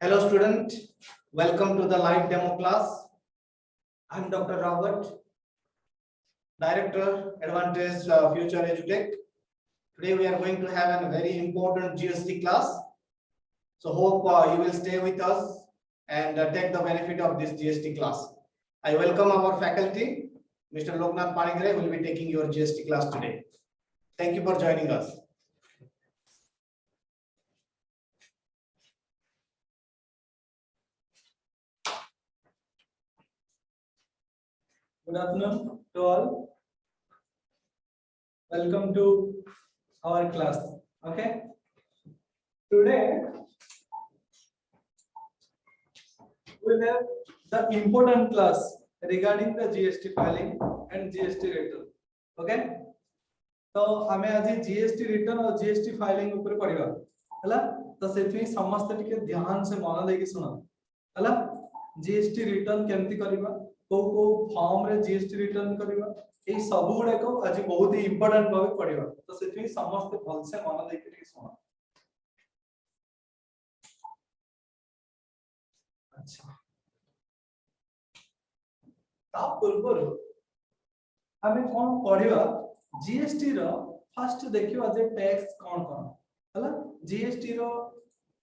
Hello student, welcome to the live demo class. I am Dr. Robert, Director, Advantage Future EduTech. Today we are going to have a very important GST class. So hope you will stay with us and take the benefit of this GST class. I welcome our faculty. Mr. Loknath Panigre will be taking your GST class today. Thank you for joining us. Good afternoon to all. Welcome to our class. Okay. Today we will have the important class regarding the GST filing and GST return. Okay. तो हमें आज GST return और GST filing ऊपर पढ़िबा हला तो सेथि समस्त टिके ध्यान से मन देकी सुनो हला GST return केमती करबा को फॉर्म रे जीएसटी रिटर्न करबा ए सब गुडा को आज बहुत ही इंपोर्टेंट भाबे पढिबा तो सेथि समस्त भल से मन देके टिके सुनो। अच्छा ता पूर्व हमें कोन पढिबा जीएसटी रो फर्स्ट देखिबा जे टैक्स कोन कोन हला जीएसटी रो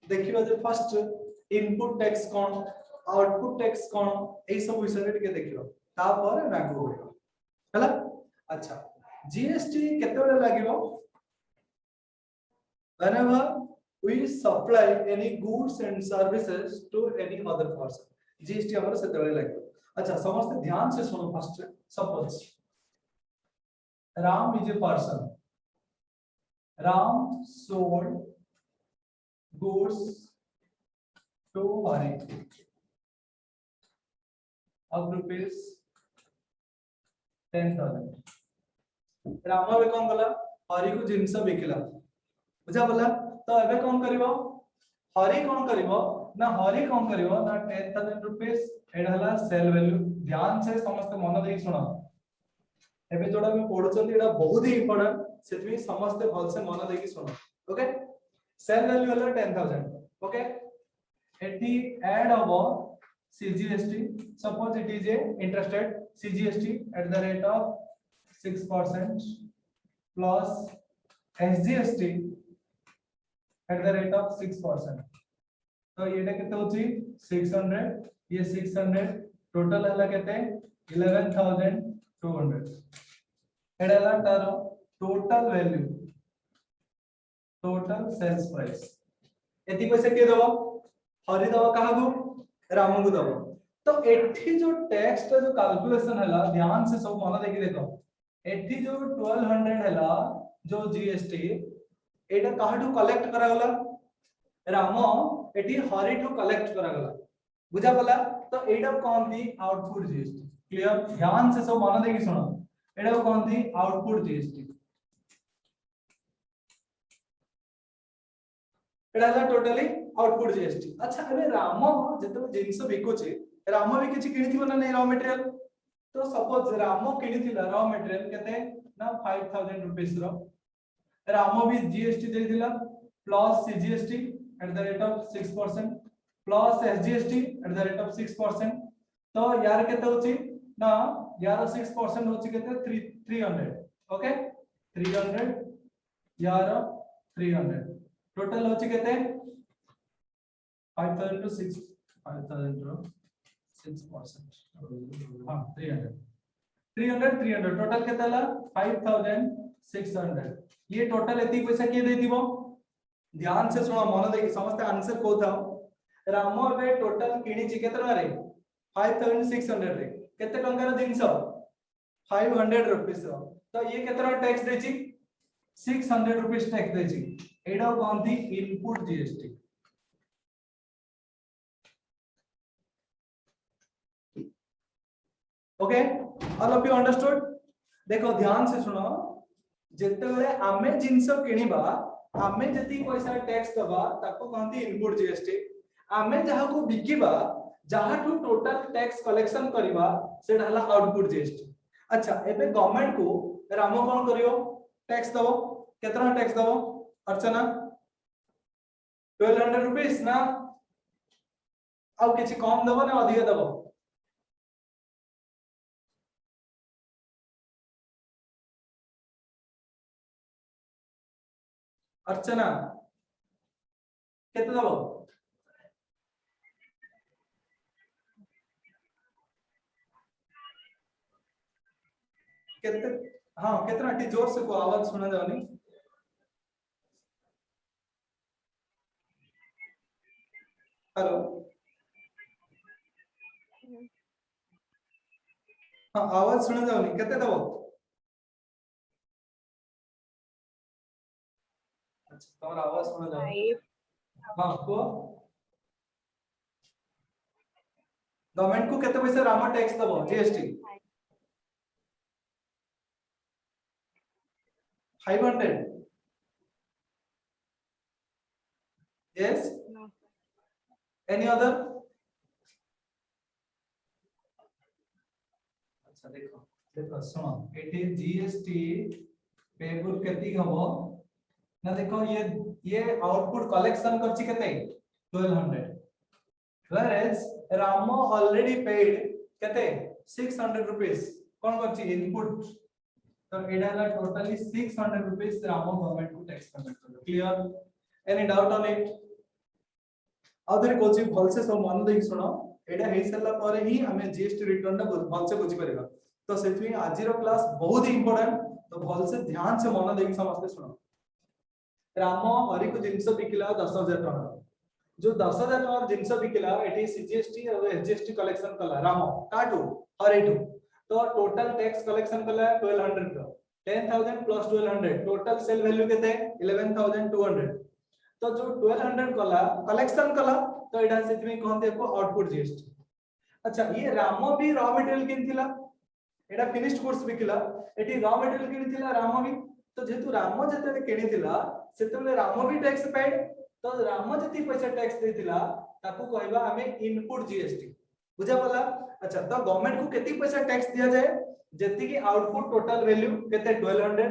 देखिबा जे फर्स्ट इनपुट टैक्स कोन आउटपुट टैक्स कोन ए सब विषय रे के देखियो ता पर लागू होइबो हला। अच्छा GST केतेबेले लागिबो whenever we supply any goods and services to any other person GST हमर सेतेबेले लागिबो। अच्छा समस्त ध्यान से सुनो first suppose Ram is a person. Ram sold goods to Hari of rupees 10,000. Ram बे कोन गला हरि को जिंस बिकला बुझा बोला तो एबे कोन करबो हरि कोन करबो ना हरि कोन करबो ना 10,000 रुपीस एडहला सेल वैल्यू ध्यान से समस्त मन देई सुनो एबे जोडा में पढुचंती एडा बहुत ही इंपोर्टेंट सेतमी समस्त भल से मन देकी सुनो ओके सेल वैल्यू हला 10,000 okay eighty add above CGST suppose it is a interest rate CGST at the rate of 6% plus SGST at the rate of 6%. तो ये कितना होची 600 ये 600 टोटल हला केते 11,200 एडला तारो total value total sales price एती पैसे के दबो हरि दबो काहागु राम को दबो तो एठी जो टैक्स का जो कैलकुलेशन हला ध्यान से सब मन देखि देखो एठी जो 1200 हला जो जीएसटी एटा काहाठू कलेक्ट करा गला राम एठी हरि ठू कलेक्ट करा गला बुझा पला तो एटा कोन थी आउटपुट जीएसटी क्लियर ध्यान से सब मन देखि सुनो एटा कोन थी आउटपुट जीएसटी एटा टोटली आउटपुट जीएसटी। अच्छा अबे राम जतो जिंस बिकुची राम भी किछि किनिथिबो ना नै रॉ मटेरियल तो सपोज राम किनिथिला रॉ मटेरियल केते ना 5,000 रुपीस रो राम भी जीएसटी देथिला plus CGST at the rate of 6% plus SGST at the rate of 6% तो यार केते होची ना यार 6% होची केते 300 ओके 300 यार 300 टोटल होची केते 5,000 to 6 5,000 to 6% हां 300 टोटल केते हला 5,600 ये टोटल एती पैसा के दे दिबो ध्यान से सुनो मन देखि समस्त आंसर को था राम बे टोटल किनी छि केते रे 5,600 रे केते टंका रो जिंस 500 रुपीस रो तो ये केते टैक्स दे छि 600 रुपीस टैक्स दे छि एडा कोन थी input GST okay all of you understood देखो ध्यान से सुनो जेतेबेले आमे जिंस किनिबा आमे जति पैसा टैक्स दबा ताको कहंती इनपुट जीएसटी आमे जहा को बिकिबा जहा टू टोटल टैक्स कलेक्शन करिबा सेटा हला आउटपुट जीएसटी। अच्छा एबे गवर्नमेंट को राम कोन करियो टैक्स दबो केतना टैक्स दबो अर्चना 1200 रुपीस ना आउ किछि कम देबो ना अधिक देबो अर्चना केते देबो केते हां केतना टी जोर से को आवाज सुना जावनी हेलो हां आवाज सुना जावनी केते देबो अच्छा तोर आवाज सुना जावनी हां को गवर्नमेंट को केते पैसा रामा टैक्स देबो जीएसटी 500 yes any other अच्छा देखो देखो सुनो एटी जीएसटी पेबल केती हबो ना देखो ये आउटपुट कलेक्शन करछि केते 1200 whereas Ramo already paid केते 600 rupees कोन करछि इनपुट तो एडा ला टोटली 600 rupees Ramo गवर्नमेंट को टैक्स पेमेंट करो clear any doubt on it आधरे कोची भल से सब मन देख सुनो एडा हे सला परे ही हमें जीएसटी रिटर्न टा भल से बुझी परबा तो सेथि आज रो क्लास बहुत ही इंपोर्टेंट तो भल से ध्यान से मन देख समझते सुनो रामो हरि को जिंस बिकला 10000 टका जो 10000 टका जिंस बिकला एटी सीजीएसटी और एसजीएसटी कलेक्शन कला रामो काटू हरिटू तो टोटल टैक्स कलेक्शन कला 1200 रो 10000 प्लस 1200 टोटल सेल वैल्यू केते 11200 तो जो 1200 कला कलेक्शन कला तो एटा सेति में कहते को आउटपुट जीएसटी अच्छा ये रामो भी रॉ मटेरियल किनथिला एटा फिनिश्ड गुड्स बिकला एटी रॉ मटेरियल किनथिला रामो भी तो जेतु रामो जते किनिथिला सेतले रामो भी टैक्स पेड तो रामो जति पैसा टैक्स देथिला ताकू कहबा हमें इनपुट जीएसटी बुझा पला अच्छा तो गवर्नमेंट को केति पैसा टैक्स दिया जाए जति की आउटपुट टोटल वैल्यू केते 1200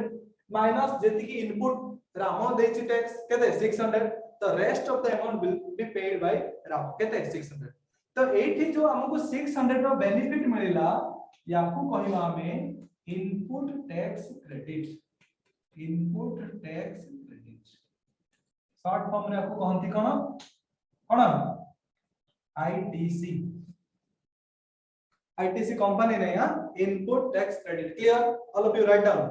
माइनस जति की इनपुट रामो देछि टैक्स केते 600 तो rest of the amount will be paid by रामो केते 600 तो एठी जो हमको 600 रो बेनिफिट मिलिला याकू कहबा हमें input tax credit short form रे आपको कहंती कोन आईटीसी कंपनी नहीं हां input tax credit clear all of you write down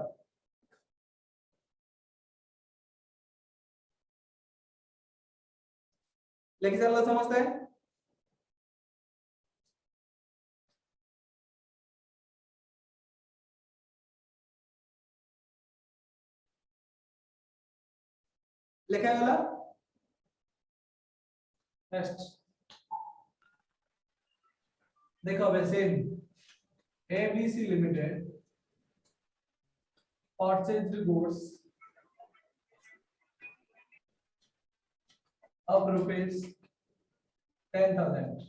लिख चलो समझते हैं लिखा गला नेक्स्ट देखो वैसे ABC limited purchased goods of rupees 10,000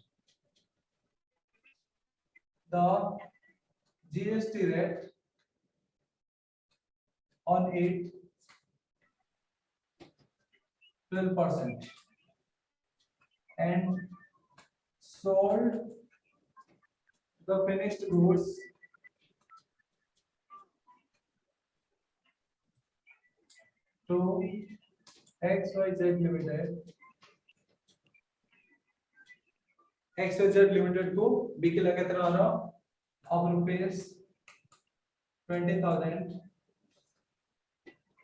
the GST rate on it 12% and sold the finished goods to XYZ Limited को बिकला कितना हो of rupees 20,000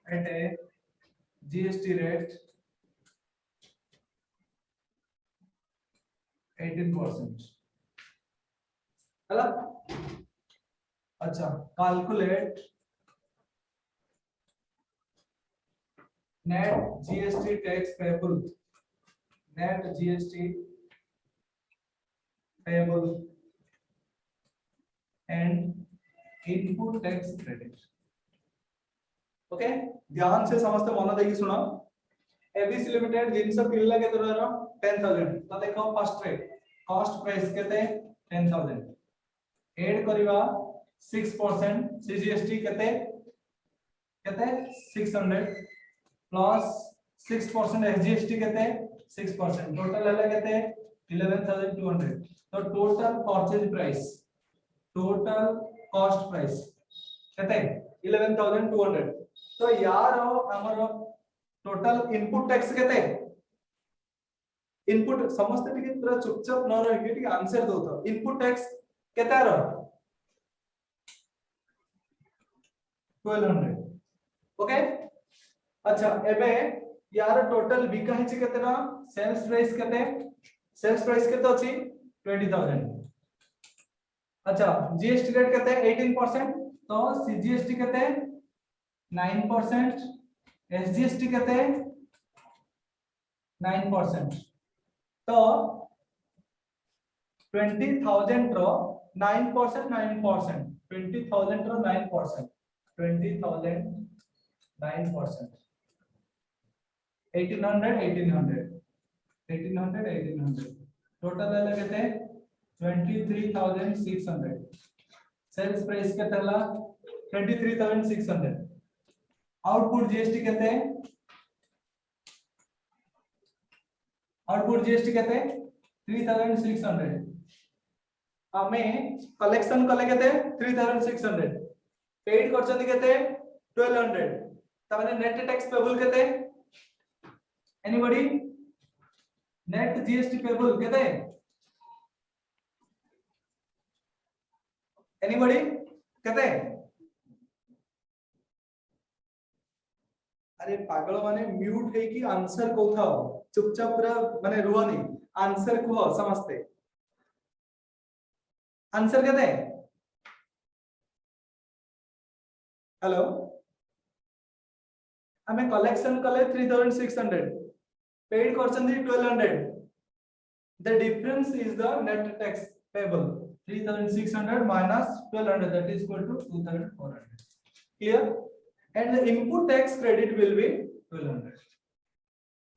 at a GST rate 18%. चला अच्छा calculate net GST tax payable and input tax credit okay ध्यान से समझते मन देखि सुनो एबीसी लिमिटेड जिनस किल्ला के तरह 10000 तो देखो फर्स्ट रेट कॉस्ट प्राइस केते 10000 ऐड करिवा 6% सीजीएसटी केते 600 प्लस 6% एसजीएसटी केते 6% टोटल हला केते 11,200 तो total purchase price total cost price केते 11,200 तो यार हमर टोटल इनपुट टैक्स केते इनपुट समस्त टिके पूरा चुपचाप न रह के टिके आंसर दो तो इनपुट टैक्स केते रो 1200 ओके अच्छा एबे यार टोटल बिका हिच केते ना सेल्स प्राइस केते अछि 20,000 अच्छा जीएसटी रेट केते 18% तो सीजीएसटी केते 9% एसजीएसटी केते 9% तो 20,000 रो 9% 20,000 रो 9% 20,000 9% 1800 टोटल है केते 23,600 सेल्स प्राइस केते हला 23,600 आउटपुट जीएसटी केते आउटपुट जीएसटी केते 3,600 हमें कलेक्शन कले केते 3,600 पेड करछन केते 1,200 तमाने नेट टैक्स पेबल केते एनीबॉडी नेट जीएसटी पेबल केते एनीबॉडी केते अरे पागल माने म्यूट है कि आंसर को था चुपचाप पूरा माने रुआनी आंसर को समझते आंसर केते हेलो हमें कलेक्शन कले 3,600 paid करछन 1,200 the difference is the net tax payable 3,600 minus 1,200 that is equal to 2,400 clear and the input tax credit will be 1,200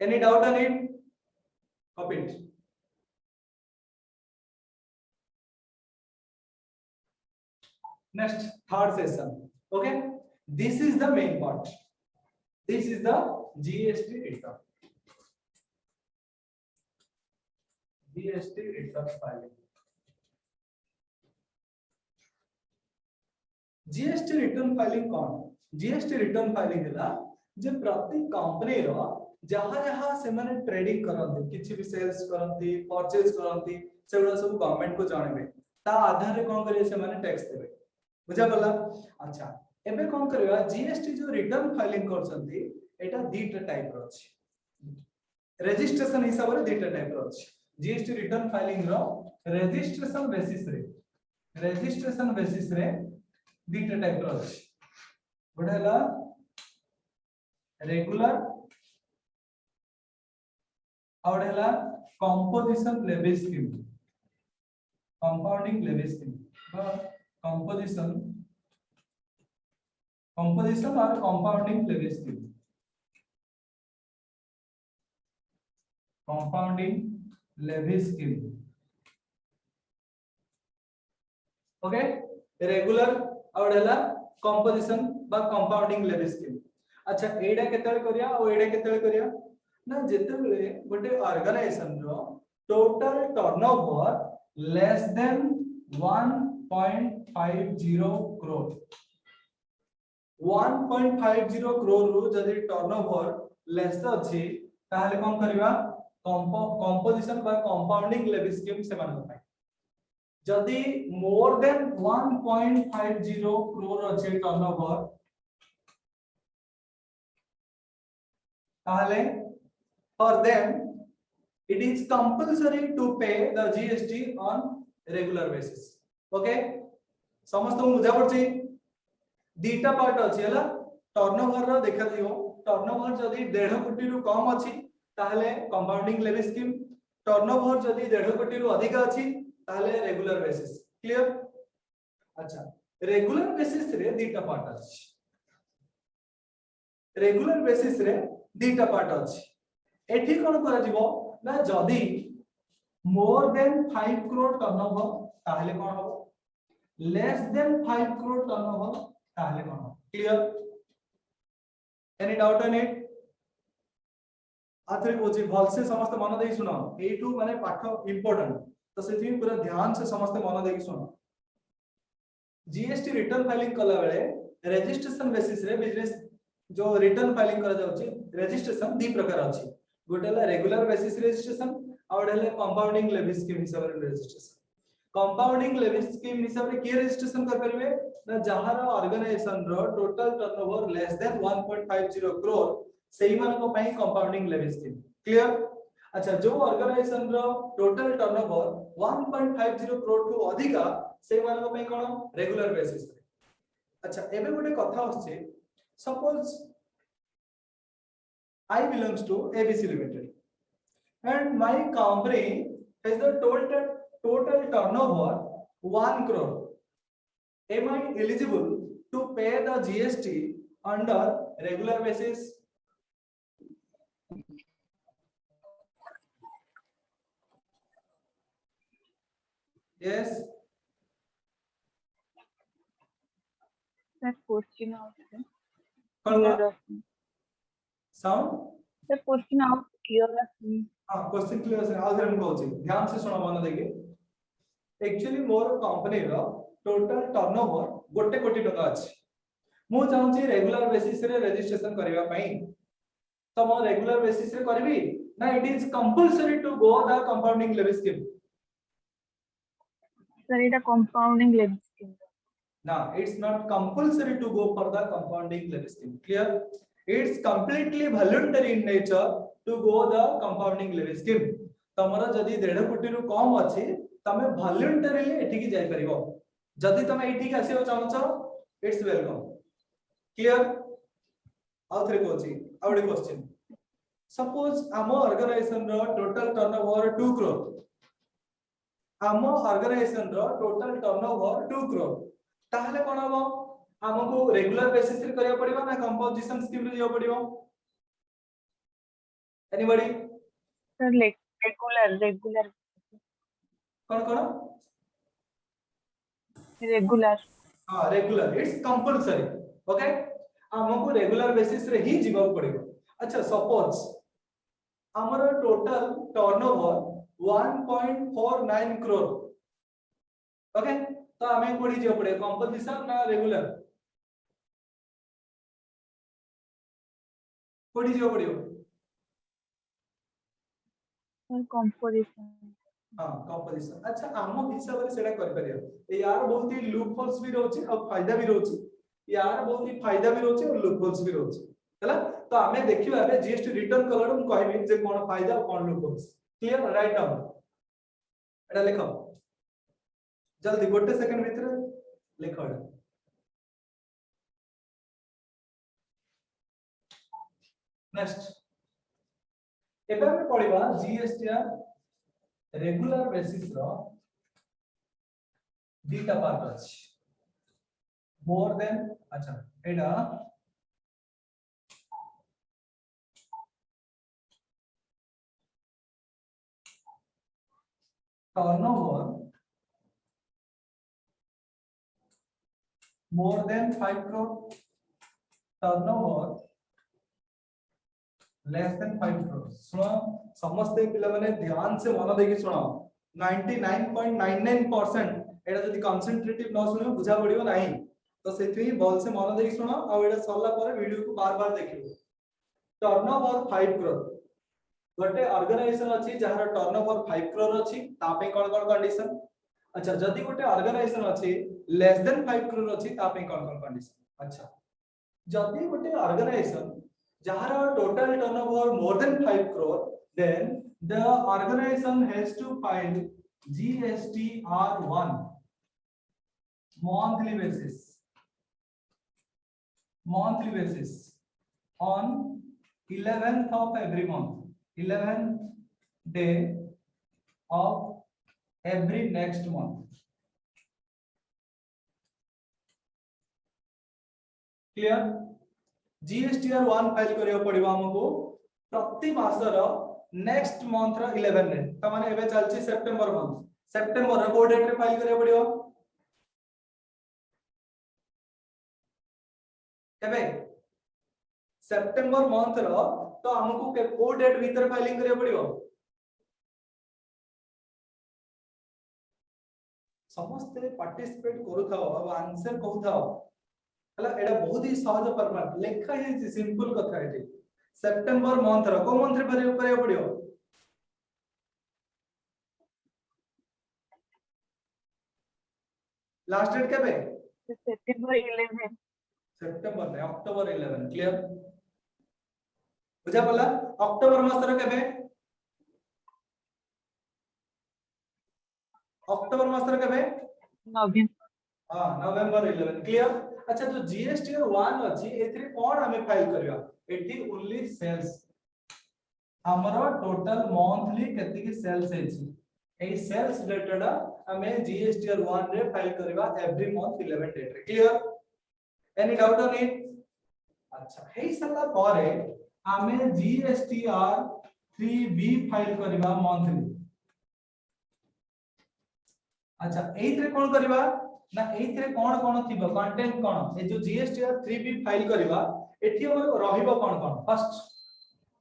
any doubt on it copy it next third session okay this is the main part this is the GST return GST return filing GST return filing कौन GST return filing है जे प्रति company रो जहां जहां से माने trading करंती किछि भी sales करंती purchase करंती सेगुडा सब गवर्नमेंट को जानेबे ता आधार रे कोन करिए से माने टैक्स देबे बुझा गला अच्छा एबे कोन करबा जीएसटी जो रिटर्न फाइलिंग करछंती एटा दीटा टाइप रो अछि रजिस्ट्रेशन हिसाब रे दीटा टाइप रो अछि जीएसटी रिटर्न फाइलिंग रो रजिस्ट्रेशन बेसिस रे दीटा टाइप रो अछि बडला रेगुलर और हला composition levy scheme compounding levy scheme composition और compounding levy scheme compounding levy scheme okay regular और हला कंपोजिशन बा कंपाउंडिंग लेवी स्कीम अच्छा एडा केतल करिया और एडा केतल करिया ना जेतेबेले गोटे ऑर्गेनाइजेशन रो total turnover less than 1.50 crore 1.50 crore रु जदी टर्नओवर लेस अछि ताहले कोन करबा कंपोजिशन बा कंपाउंडिंग लेवी स्कीम से मान पाए जदी मोर देन 1.50 करोड़ अछि टर्नओवर ताहले for them it is compulsory to pay the GST on regular basis okay समस्त बुझा पड़छि दीटा पार्ट अछि हला टर्नओवर रो देखा दियो टर्नओवर जदी 1.5 कोटी रु कम अछि ताहले कंपाउंडिंग लेवी स्कीम टर्नओवर जदी 1.5 कोटी रु अधिक अछि ताहले रेगुलर बेसिस क्लियर अच्छा रेगुलर बेसिस रे दीटा पार्ट अछि रेगुलर बेसिस रे दीटा पार्ट अछि एठी कोन करा जिवो ना जदी मोर देन 5 करोड़ टर्नओवर ताहले कोन हो लेस देन 5 करोड़ टर्नओवर ताहले कोन हो clear any doubt on it आथरे कोची भल से समस्त मन देई सुनो एठू माने पाठ इंपोर्टेंट तो सेथि पूरा ध्यान से समस्त मन देई सुनो जीएसटी रिटर्न फाइलिंग कला बेले रजिस्ट्रेशन बेसिस रे बिजनेस जो रिटर्न फाइलिंग करा जाउची रजिस्ट्रेशन दी प्रकार अछि गोटेला रेगुलर बेसिस रजिस्ट्रेशन और हेले कंपाउंडिंग लेवी स्कीम हिसाब रे रजिस्ट्रेशन कंपाउंडिंग लेवी स्कीम हिसाब रे के रजिस्ट्रेशन कर परबे ना जहार ऑर्गेनाइजेशन रो total turnover less than 1.50 crore सेही मान को पई कंपाउंडिंग लेवी स्कीम क्लियर अच्छा जो ऑर्गेनाइजेशन रो टोटल टर्नओवर 1.50 करोड़ टू अधिका सेही मान को पई कोन रेगुलर बेसिस रे अच्छा एबे गोटे कथा आछे suppose I belongs to ABC Limited and my company has the total turnover 1 crore. Am I eligible to pay the GST under regular basis? Yes. That question out. Clear. Sound? The question out clear. हाँ question clear है आगे हम कहूँ ध्यान से सुना मन देके एक्चुअली मोर कंपनी रो टोटल टर्नओवर 1 कोटी टका अछि मु चाहूची रेगुलर बेसिस रे रजिस्ट्रेशन करबा पई तो म रेगुलर बेसिस रे करबी ना it is compulsory to go the compounding levy scheme Sir, it a compounding levy scheme. ना it's not compulsory to go for the compounding levy scheme clear it's completely voluntary in nature to go the compounding levy scheme तमरा जदी 1.5 कोटी रु कम अछि तमे voluntarily एठी की जाय परिबो जदी तमे एठी की आसीबो चाहछो इट्स वेलकम क्लियर आउ three Kochi Audi question suppose आम ऑर्गेनाइजेशन रो टोटल टर्नओवर 2 करोड़ आम ऑर्गेनाइजेशन रो टोटल टर्नओवर 2 करोड़ ताहले कोन हबो हमको रेगुलर बेसिस रे करिया पड़िबो ना कंपोजिशन स्कीम रे जियो पड़िबो एनीबॉडी Sir, like regular. कोन Regular. हां रेगुलर इट्स कंपल्सरी ओके हमको रेगुलर बेसिस रे ही जिबो पड़िबो अच्छा सपोज हमर टोटल टर्नओवर 1.49 करोड़ ओके तो हमें कोडी जियो पड़े कंपोजिशन ना रेगुलर कोडी जियो पड़िबो Composition. हां कंपोजिशन अच्छा आम हिसाब रे सेटा कर परिया ए यार बहुत ही लूप होल्स भी रहउची और फायदा भी रहउची यार बहुत ही फायदा भी रहउची और लूप होल्स भी रहउची हैला तो हमें देखिबा बे जीएसटी रिटर्न कलर हम कहबी जे कोन फायदा और कोन loopholes clear write down एटा लिखो जल्दी गोटे सेकंड भीतर लिखो एटा नेक्स्ट एबे हम पढिबा जीएसटीआर रेगुलर बेसिस रो डीटा पार्ट अछि मोर देन अच्छा एटा turnover more than 5 crore turnover less than 5 crore सुनो समस्त पिला माने ध्यान से मन देके सुनो 99.99% एटा जदी कंसंट्रेटिव न सुनो बुझा पड़िबो नाही तो सेथि बॉल से मन देके सुनो आ एटा सरला पर वीडियो को बार-बार देखिबो टर्नओवर 5 करोड़ गोटे ऑर्गेनाइजेशन अछि जहार टर्नओवर 5 करोड़ अछि तापे कोन कंडीशन अच्छा जदी गोटे ऑर्गेनाइजेशन अछि लेस देन 5 करोड़ अछि तापे कोन कंडीशन अच्छा जदी गोटे ऑर्गेनाइजेशन जहार total turnover more than 5 crore then the organization has to file GSTR1 monthly basis on 11th of every month 11th day of every next month clear GSTR1 file करियो पड़िबा हमको प्रति मासर next month रो 11 रे त माने एबे चलछि सितंबर मंथ सितंबर रो को date रे file करियो पड़िबो एबे सितंबर मंथ रो तो हमको को डेट भीतर फाइलिंग करिया पड़ियो समस्त पार्टिसिपेट करू थाओ अब आंसर कहू थाओ हला एडा बहुत ही सहज फॉर्मेट लेखा है सिंपल कथा है सितंबर मंथ रो को मंथ रे करिया पड़ियो लास्ट डेट केबे September 11. सेप्टेम्बर नहीं अक्टोबर 11 क्लियर बुझा पला अक्टोबर मास रो केबे अक्टोबर मास रो केबे November. हां नवंबर 11 क्लियर अच्छा जो जीएसटी और 1 अछि एथरे कोन हमें फाइल करबा एठी ओनली सेल्स हमरो टोटल मंथली केते की सेल्स है छी ए सेल्स डेटा हमें जीएसटी और 1 रे फाइल करबा एवरी मंथ 11 डेट रे clear any doubt on it अच्छा हे सला पारे हमें जीएसटीआर 3बी फाइल करबा मंथली अच्छा एथरे कोन करबा ना एथरे कोन थिबो कंटेंट कोन ए जो जीएसटीआर 3बी फाइल करबा एठी हमर रहिबो कोन फर्स्ट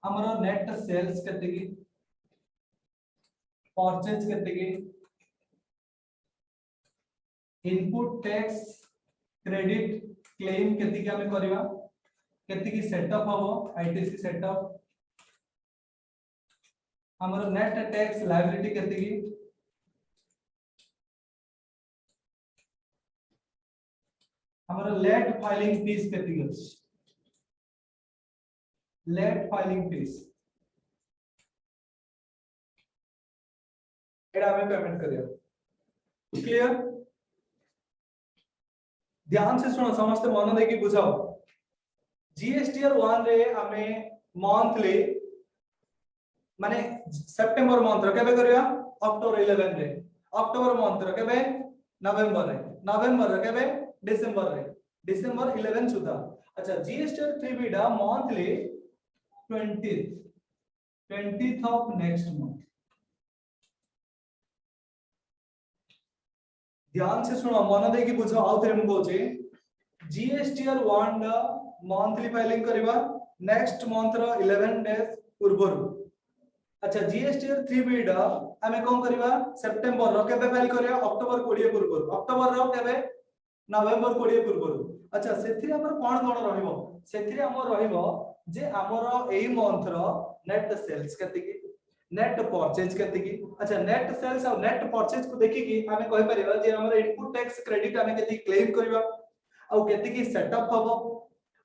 हमर नेट सेल्स केते की परचेज केते की इनपुट टैक्स क्रेडिट क्लेम केते की हमें करबा केते की सेटअप हबो आईटीसी सेटअप हमर नेट टैक्स लायबिलिटी केते की हमर लेट फाइलिंग फीस केते की लेट फाइलिंग फीस एडा हमें पेमेंट करियो क्लियर ध्यान से सुनो समस्त मन देके बुझाओ जीएसटीआर 1 रे हमें मंथली माने सितंबर मंथ रो केबे करिया अक्टोबर 11 रे अक्टोबर मंथ रो केबे नवंबर रो केबे डिसेंबर 11 सुधा अच्छा जीएसटीआर 3बी डा monthly 20th of next month ध्यान से सुनो मन देकी बुझो आउ थे हम कहूचे जीएसटीआर 1 डा मंथली फाइलिंग करबा नेक्स्ट मंथ रो 11 डेज पूर्वर अच्छा जीएसटीआर 3बी डा हमें कोन करबा सितंबर रो केबे फाइल करिया अक्टोबर 20 पूर्वर अक्टोबर रो केबे नवंबर 20 पूर्वर अच्छा सेथि हमर कोन रहिबो सेथि हमर रहिबो जे हमर एई मंथ रो नेट सेल्स केते की नेट परचेज केते की अच्छा नेट सेल्स और नेट परचेज को देखि की हमें कहि परिबा जे हमर इनपुट टैक्स क्रेडिट हमें केते क्लेम करबा और केते की सेटअप हबो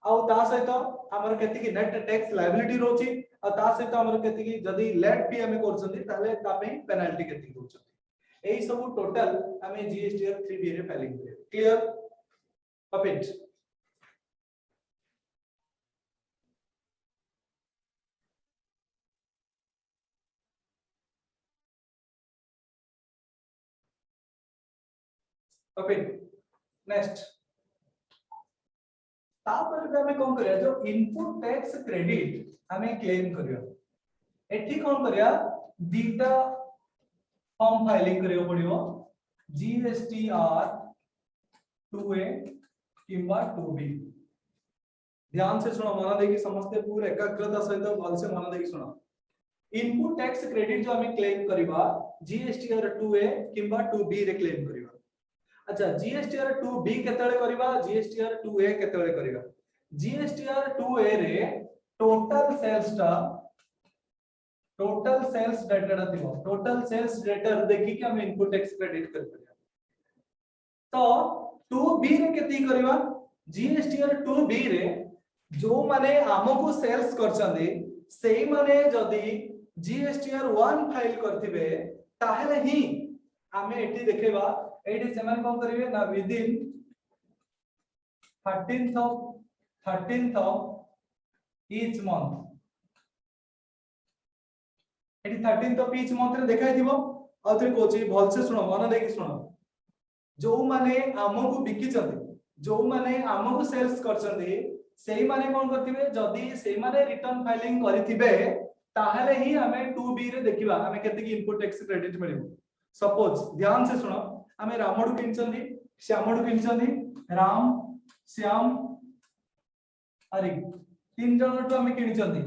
और ता सहित हमर केते की नेट टैक्स लायबिलिटी रोची और ता सहित हमर केते की जदी लेट फी हमें करछंती ताले ता पे पेनल्टी केते होछंती एई सब टोटल हमें जीएसटीआर 3बी रे फाइलिंग करे क्लियर पॉइंट ओके नेक्स्ट तापर हमें कोन करिया जो इनपुट टैक्स क्रेडिट हमें क्लेम करियो एठी कोन करिया दीटा फॉर्म फाइलिंग करियो पड़ियो जीएसटीआर 2A किंबा 2B ध्यान से सुनो मन देखि समस्त पूरा एकाग्रता सहित भल से मन देखि सुनो इनपुट टैक्स क्रेडिट जो हमें क्लेम करबा जीएसटीआर 2A किंबा 2B रे क्लेम करबा अच्छा जीएसटीआर 2B केतळे करबा जीएसटीआर 2A केतळे करबा जीएसटीआर 2A रे टोटल सेल्स डेटा दिबो टोटल सेल्स डेटा देखि के हम इनपुट टैक्स क्रेडिट कर परिया तो 2B रे केती करबा जीएसटीआर 2B रे जो माने हमको सेल्स करछंदी सेही माने जदी जीएसटीआर 1 फाइल करथिबे ताहेले ही हमें एठी देखेबा एठी सेमान कोन करिवे ना with in 13th of each month एठी 13th ऑफ ईच मंथ रे देखाइ दिबो आउथरे कोची भल से सुनो मन देखि सुनो जो माने हमको बिकी चंदी जो माने हमको सेल्स करचंदी सेही माने कोन करथिबे जदी सेही माने रिटर्न फाइलिंग करिथिबे ताहेले ही हमें 2B रे देखिबा हमें केते की इनपुट टैक्स क्रेडिट मिलिबो सपोज ध्यान से सुनो हमें रामडू किनचंदी श्यामडू किनचंदी राम श्याम हरि तीन जन तो हमें किनचंदी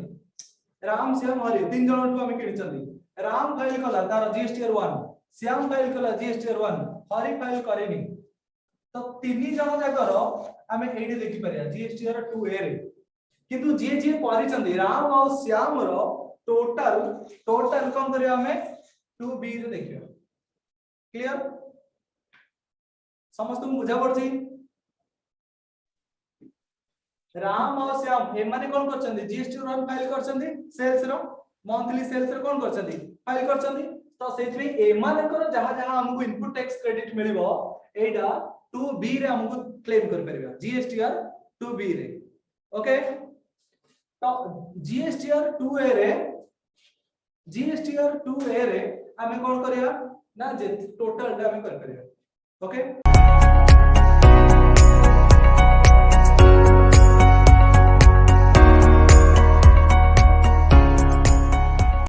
राम श्याम हरि तीन जन ठू आमे किनिचंदी राम फाइल कला तार जीएसटीआर 1 श्याम फाइल कला जीएसटीआर 1 हरि फाइल करेनी तो तीन जन जाकर आमे एडी देखि परिया जीएसटीआर 2A रे किंतु जे जे परिचंदी राम और श्याम रो टोटल कोन करिया हमें 2B रे देखियो क्लियर समस्त को बुझा पड़छि राम और श्याम ए माने कोन करचंदी जीएसटी रन फाइल करचंदी सेल्स रो मंथली सेल्स रो कोन करचंदी फाइल करचंदी तो सेथि ए माने कर जहां जहां हमको इनपुट टैक्स क्रेडिट मिलिबो एडा 2B रे हमको क्लेम कर परबा जीएसटीआर 2B रे ओके तो जीएसटीआर 2A रे जीएसटीआर 2A रे हमें कोन करिया ना जे टोटल हमें कर परिया ओके